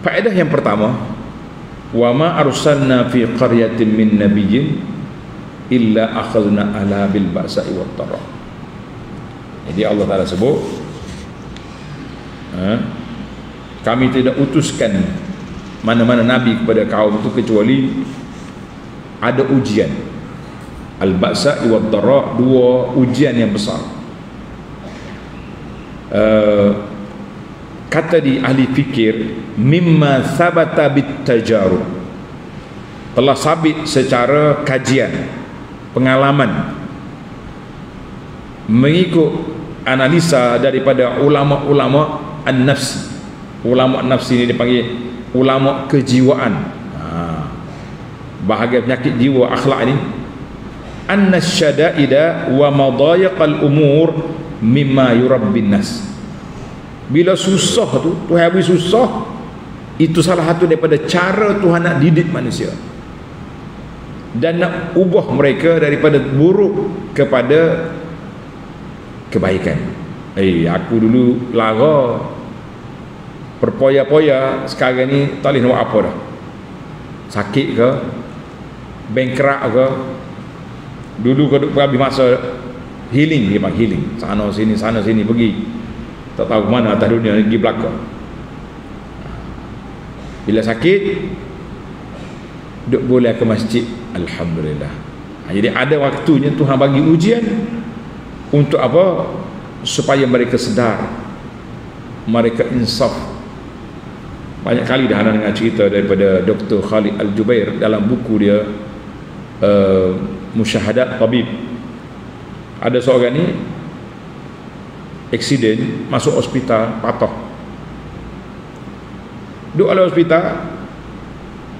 Faedah yang pertama, wa ma arsalna fi qaryatin min nabiyyin illa akhadna ala bil ba'sa'i wat dharra. Jadi Allah Taala sebut, kami tidak utuskan mana-mana nabi kepada kaum itu kecuali ada ujian, al ba'sa'i wat dharra, dua ujian yang besar. Kata di ahli fikir, mimma thabata bit tajarub, telah sabit secara kajian, pengalaman, mengikut analisa daripada ulama-ulama an-nafs. Ulama an-nafs ini dipanggil ulama kejiwaan, bahagian penyakit jiwa akhlak ini. Anna syada'ida wa madayiqal umur mimma yurabbin nas. Bila susah tu, Tuhan beri susah, itu salah satu daripada cara Tuhan nak didik manusia dan nak ubah mereka daripada buruk kepada kebaikan. Aku dulu lara berpoya-poya, sekarang ni tak boleh nak buat apa dah. Sakit ke, bankrupt ke, dulu kau habis masa healing, dia panggil healing, sana sini pergi, tak tahu mana atas dunia, pergi belakang. Bila sakit, duk boleh ke masjid, alhamdulillah. Jadi ada waktunya Tuhan bagi ujian untuk apa? Supaya mereka sedar, mereka insaf. Banyak kali dah anda dengar cerita daripada Dr. Khalid Al-Jubair dalam buku dia Musyahadat Tabib. Ada seorang ni aksiden, masuk hospital, patah. Duduk dalam hospital,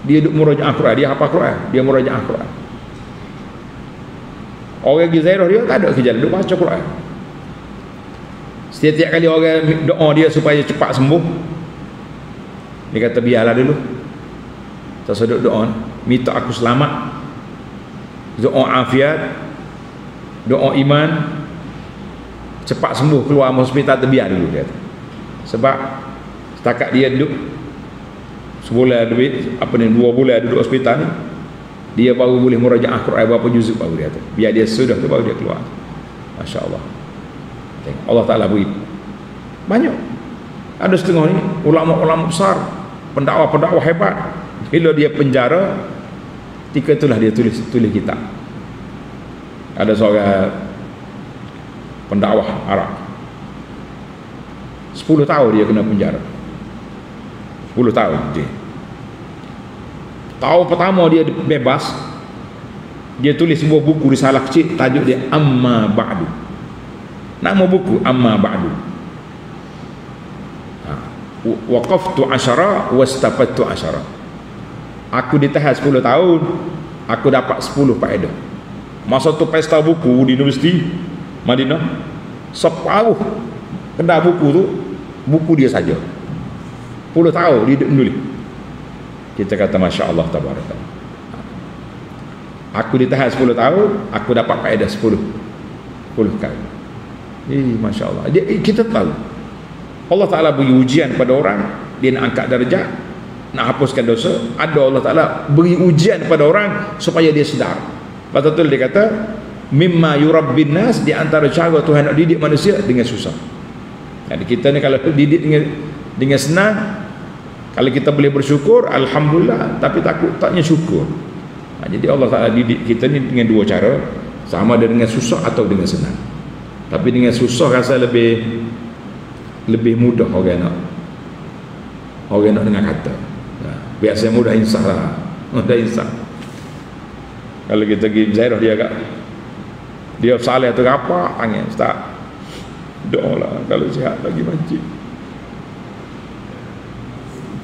dia duduk murajaah Quran, dia hafal Quran, dia murajaah Quran. Orang pergi ziarah dia tak ada kerja, duduk baca Quran. Setiap kali orang doa dia supaya cepat sembuh, dia kata biarlah dulu, tak sedut doa, minta aku selamat, doa afiat, doa iman, cepat sembuh, keluar hospital, terbiar dulu, dia kata. Sebab setakat dia duduk sebulan lebih, 2 bulan duduk hospital ni, dia baru boleh murajaah Quran berapa juzuk baru, dia kata. Biar dia sudah tu baru dia keluar. Masya Allah. Tengok, Allah Ta'ala beri banyak. Ada setengah ni ulama-ulama besar, pendakwa-pendakwa hebat, bila dia penjara, ketika itulah dia tulis kitab. Ada seorang pendakwah Arab, 10 tahun dia kena penjara, 10 tahun dia. Tahun pertama dia bebas, dia tulis sebuah buku risalah kecil, tajuk dia Amma Ba'du. Nama buku Amma Ba'du. Waqaftu 10 wastafadtu 10. Aku ditahan 10 tahun, aku dapat 10 faedah. Masa tu pesta buku di Universiti Madinah, separuh kedai buku tu buku dia saja. 10 tahun dia menulis. Kita kata Masya Allah tabarakallah. Aku ditahan 10 tahun, aku dapat faedah 10 kali. Masya Allah. Kita tahu Allah Ta'ala beri ujian pada orang, dia nak angkat darjat, nak hapuskan dosa. Ada Allah Ta'ala beri ujian pada orang supaya dia sedar. Lepas tu dia kata mimma yurabbin nas, di antara cara Tuhan nak didik manusia dengan susah. Jadi kita ni kalau didik dengan senang, kalau kita boleh bersyukur, alhamdulillah. Tapi taknya syukur. Jadi Allah Ta'ala didik kita ni dengan dua cara, sama ada dengan susah atau dengan senang. Tapi dengan susah rasa lebih mudah orang nak dengar kata. Biasa mudah insaf lah, mudah insaf. Kalau kita pergi ziarah dia kat, dia salih tu apa angin ustaz, doa lah kalau sihat bagi masjid.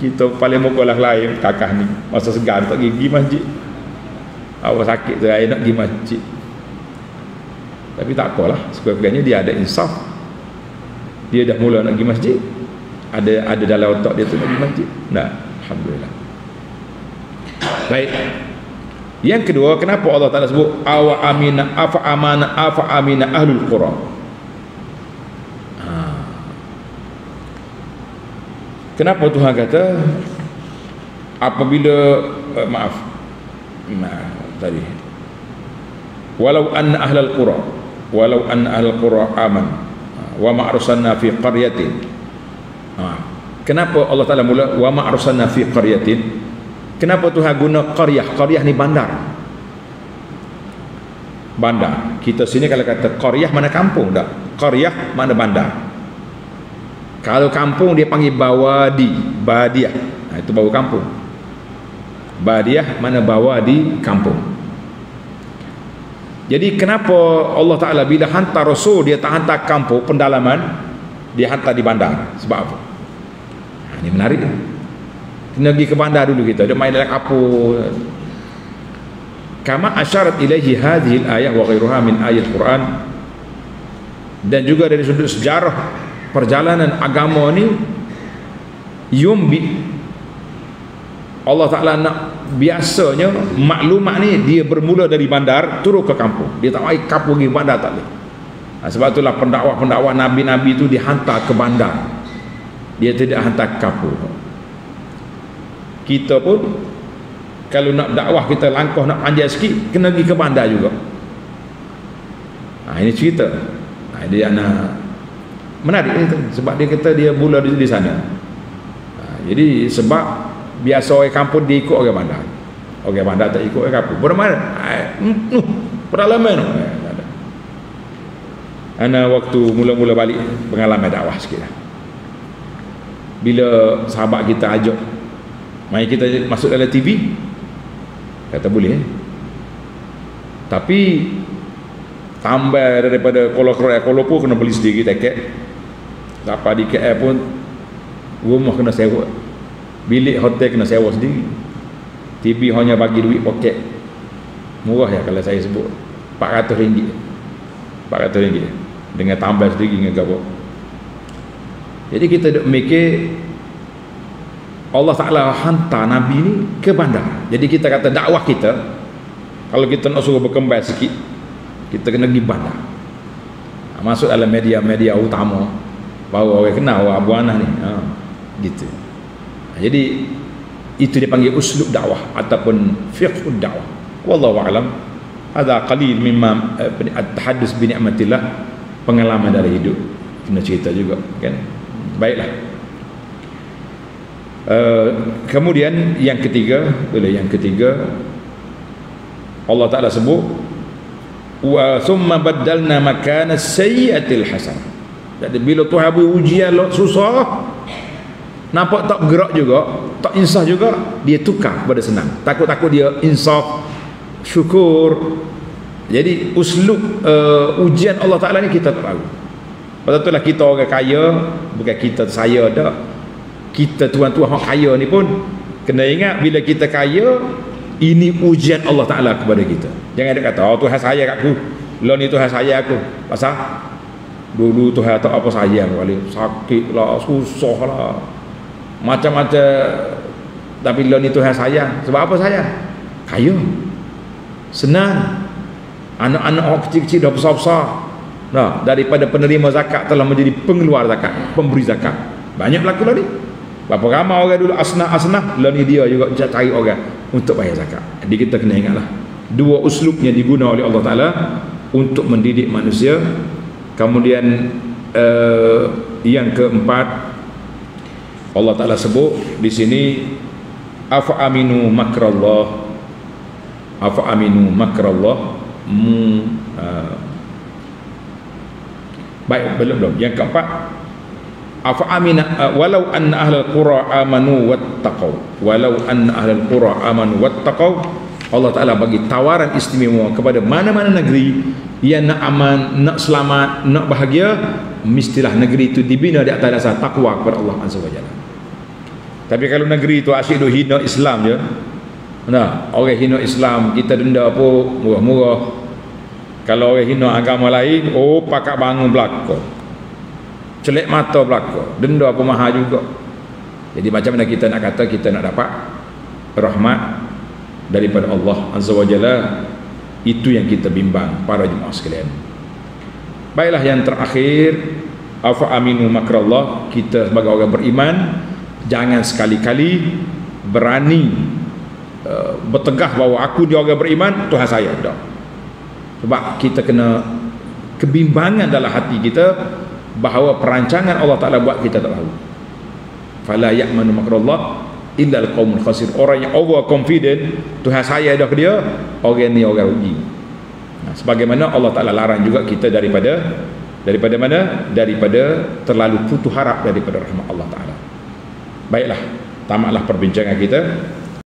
Kita paling mukalah lain kakak ni masa segan tak pergi masjid, awak sakit tu saya nak pergi masjid. Tapi tak apalah, sekurang-kurangnya dia ada insaf, dia dah mula nak pergi masjid, ada dalam otak dia tu nak pergi masjid. Nah, alhamdulillah. Baik. Yang kedua, kenapa Allah Ta'ala sebut afa amina ahlul qura? Kenapa Tuhan kata apabila tadi walau anna ahlal qura aman wa ma arsalna fi qaryatin. Kenapa Allah Taala mula wa ma arsalna fi qaryatin? Kenapa Tuhan guna qaryah? Qaryah ni bandar. Bandar. Kita sini kalau kata qaryah mana kampung tak? Qaryah mana bandar. Kalau kampung dia panggil badiah. Itu baru kampung. Badiah mana bawadi kampung. Jadi kenapa Allah Ta'ala bila hantar Rasul dia tak hantar kampung pendalaman, dia hantar di bandar? Sebab apa? Ini menarik. Kena pergi ke bandar dulu kita, dia main dalam kapur. Kama asyarat ilaihi hadhihi al-ayah wa ghairuha min ayat Quran. Dan juga dari sudut sejarah perjalanan agama ni, yumbi Allah Ta'ala nak, biasanya maklumat ni dia bermula dari bandar turun ke kampung. Dia tak main kampung pergi bandar, tak boleh. Sebab itulah pendakwah Nabi-Nabi itu dihantar ke bandar, dia tidak hantar ke kampung. Kita pun kalau nak dakwah kita langkah nak panjang sikit, kena pergi ke bandar juga. Ini cerita. Dia anak menarik itu, sebab dia kata dia mula di sana. Jadi sebab biasa orang kampung dia ikut orang bandar. Orang bandar tak ikut orang kampung. Bagaimana? Pengalaman. Ana waktu mula-mula balik pengalaman dakwah sikit lah. Bila sahabat kita ajak mari kita masuk dalam TV, kata boleh. Tapi tambah daripada Kuala Lumpur kena beli sendiri tiket. Sampai di KL pun rumah kena sewa, bilik hotel kena sewa sendiri. TV hanya bagi duit poket murah ya, kalau saya sebut RM400, RM400 dengan tambah sendiri dengan gabung. Jadi kita duk mikir Allah Ta'ala hantar Nabi ni ke bandar. Jadi kita kata dakwah kita, kalau kita nak suruh berkembang sikit, kita kena pergi bandar. Masuk dalam media-media utama, baru orang kenal Abu Anas ni. Gitu. Jadi itu dipanggil uslub dakwah ataupun fiqhud dakwah. Wallahu a'lam. Hadza qalil mimma at-tahaddus bi ni'matillah, pengalaman dari hidup. Kena cerita juga kan. Baiklah. Kemudian yang ketiga Allah Ta'ala sebut wa thumma baddalna makana sayyi'atil hasanah. Jadi bila Tuhan beri ujian susah, nampak tak bergerak juga, tak insaf juga, dia tukar pada senang. Takut-takut dia insaf, syukur. Jadi uslub ujian Allah Ta'ala ni kita tak tahu. Betul lah kita orang kaya, bukan kita saya dah. Kita tuan-tuan orang kaya ni pun kena ingat bila kita kaya, ini ujian Allah Ta'ala kepada kita. Jangan dia kata, oh Tuhan sayang aku, lo ni Tuhan sayang aku. Pasal dulu Tuhan tak apa sayang kali, sakit lah, susah lah, macam-macam. Tapi lo ni Tuhan sayang. Sebab apa sayang? Kaya, senang. Anak-anak orang kecil-kecil dah besar-besar. Nah, daripada penerima zakat telah menjadi pengeluar zakat, pemberi zakat. Banyak berlaku lah ni. Berapa ramai orang dulu asnah, lah ni dia juga cari orang untuk bayar zakat. Jadi kita kena ingatlah, dua uslubnya diguna oleh Allah Ta'ala untuk mendidik manusia. Kemudian yang keempat, Allah Ta'ala sebut di sini afa aminu makrallah, afa aminu makrallah. Baik, belum. Yang keempat, afa amina walau anna ahlal qura amanu wattaqau, walau anna ahlal qura amanu wattaqau. Allah Ta'ala bagi tawaran istimewa kepada mana-mana negeri yang nak aman, nak selamat, nak bahagia, mestilah negeri itu dibina di atas dasar takwa kepada Allah Azza wa Jalla. Tapi kalau negeri itu asyik duk hina Islam je, nah, orang hina Islam kita denda apa murah-murah. Kalau orang hina agama lain, oh pakak bangun belaka, celek mata belaka, denda apa mahal juga. Jadi macam mana kita nak kata kita nak dapat rahmat daripada Allah Azza wa Jalla? Itu yang kita bimbang para jemaah sekalian. Baiklah, yang terakhir, afa aminu makrallah. Kita sebagai orang beriman jangan sekali-kali berani bertegah bahawa aku dia orang beriman, Tuhan saya. Tak. Sebab kita kena kebimbangan dalam hati kita bahawa perancangan Allah Ta'ala buat kita tak tahu. Fala ya'manu makrallah illa al-qaumul khasir. Orang yang over confident Tuhan saya dah ke dia, orang ni orang rugi. Sebagaimana Allah Ta'ala larang juga kita daripada mana? Daripada terlalu putus harap daripada rahmat Allah Ta'ala. Baiklah, tamatlah perbincangan kita.